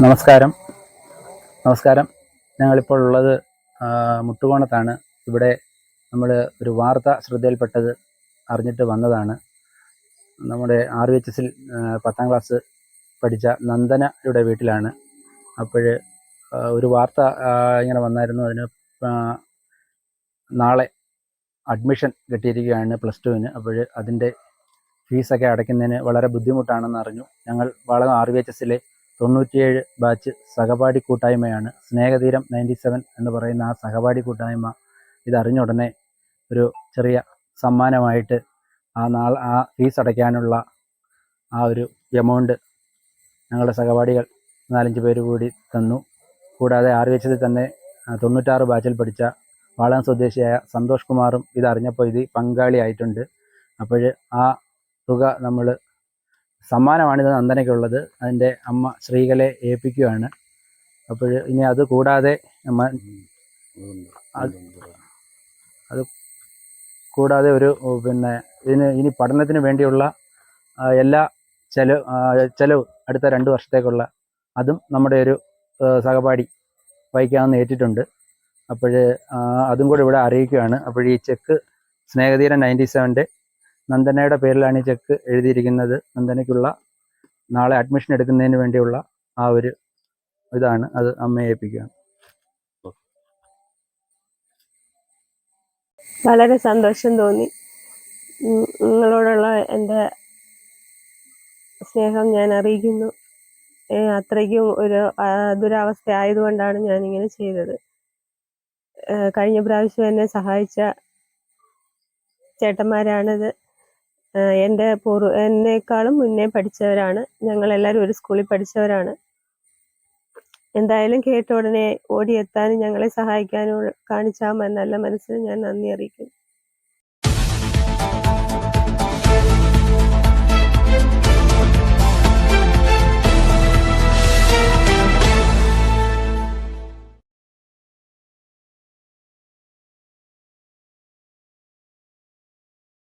നമസ്കാരം. ഞങ്ങളിപ്പോൾ ഉള്ളത് മുട്ടുകോണത്താണ്. ഇവിടെ നമ്മൾ ഒരു വാർത്ത ശ്രദ്ധയിൽപ്പെട്ടത് അറിഞ്ഞിട്ട് വന്നതാണ്. നമ്മുടെ RVHS-ൽ 10ാം ക്ലാസ് പഠിച്ച നന്ദനയുടെ വീട്ടിലാണ്. അപ്പോൾ ഒരു വാർത്ത ഇങ്ങനെ വന്നായിരുന്നു. അതിന് നാളെ അഡ്മിഷൻ കിട്ടിയിരിക്കുകയാണ് +2-ന്. അപ്പോൾ അതിൻ്റെ ഫീസൊക്കെ അടയ്ക്കുന്നതിന് വളരെ ബുദ്ധിമുട്ടാണെന്ന് അറിഞ്ഞു. ഞങ്ങൾ വളകം RVHS-ലെ 97 ബാച്ച് സഹപാഠി കൂട്ടായ്മയാണ്. സ്നേഹതീരം 97 എന്ന് പറയുന്ന ആ സഹപാഠി കൂട്ടായ്മ ഇതറിഞ്ഞ ഉടനെ ഒരു ചെറിയ സമ്മാനമായിട്ട് ആ ഫീസ് അടയ്ക്കാനുള്ള ആ ഒരു എമൗണ്ട് ഞങ്ങളുടെ സഹപാഠികൾ 4-5 പേര് കൂടി തന്നു. കൂടാതെ RVHS-ൽ തന്നെ 96 ബാച്ചിൽ പഠിച്ച വളകം സ്വദേശിയായ സന്തോഷ് കുമാറും ഇതറിഞ്ഞപ്പോൾ ഇത് പങ്കാളിയായിട്ടുണ്ട്. അപ്പോൾ ആ തുക നമ്മൾ സമ്മാനമാണിത് നന്ദനയ്ക്കുള്ളത്. അതിൻ്റെ അമ്മ ശ്രീകലെ ഏൽപ്പിക്കുകയാണ്. അപ്പോൾ ഇനി അത് കൂടാതെ ഒരു ഇനി പഠനത്തിന് വേണ്ടിയുള്ള എല്ലാ ചെലവ് അടുത്ത 2 വർഷത്തേക്കുള്ള അതും നമ്മുടെ ഒരു സഹപാഠി വഹിക്കാമെന്ന് ഏറ്റിട്ടുണ്ട്. അപ്പോൾ അതും കൂടെ ഇവിടെ അറിയിക്കുകയാണ്. അപ്പോൾ ഈ ചെക്ക് സ്നേഹതീരം 97-ൻ്റെ നന്ദനയുടെ പേരിലാണ് ഈ ചെക്ക് എഴുതിയിരിക്കുന്നത്. നന്ദനയ്ക്കുള്ള നാളെ അഡ്മിഷൻ എടുക്കുന്നതിന് വേണ്ടിയുള്ള ആ ഒരു ഇതാണ്. അത് അമ്മയെ ഏൽപ്പിക്കുകയാണ്. വളരെ സന്തോഷം തോന്നി. നിങ്ങളോടുള്ള എൻ്റെ സ്നേഹം ഞാൻ അറിയിക്കുന്നു. അത്രയ്ക്കും ഒരു ദുരവസ്ഥ ആയതുകൊണ്ടാണ് ഞാനിങ്ങനെ ചെയ്തത്. കഴിഞ്ഞ പ്രാവശ്യം എന്നെ സഹായിച്ച ചേട്ടന്മാരാണിത്. എന്നേക്കാളും മുന്നേ പഠിച്ചവരാണ്. ഞങ്ങളെല്ലാവരും ഒരു സ്കൂളിൽ പഠിച്ചവരാണ്. എന്തായാലും കേട്ട ഉടനെ ഓടിയെത്താനും ഞങ്ങളെ സഹായിക്കാനും കാണിച്ച നല്ല മനസ്സിന് ഞാൻ നന്ദി അറിയിക്കുന്നു.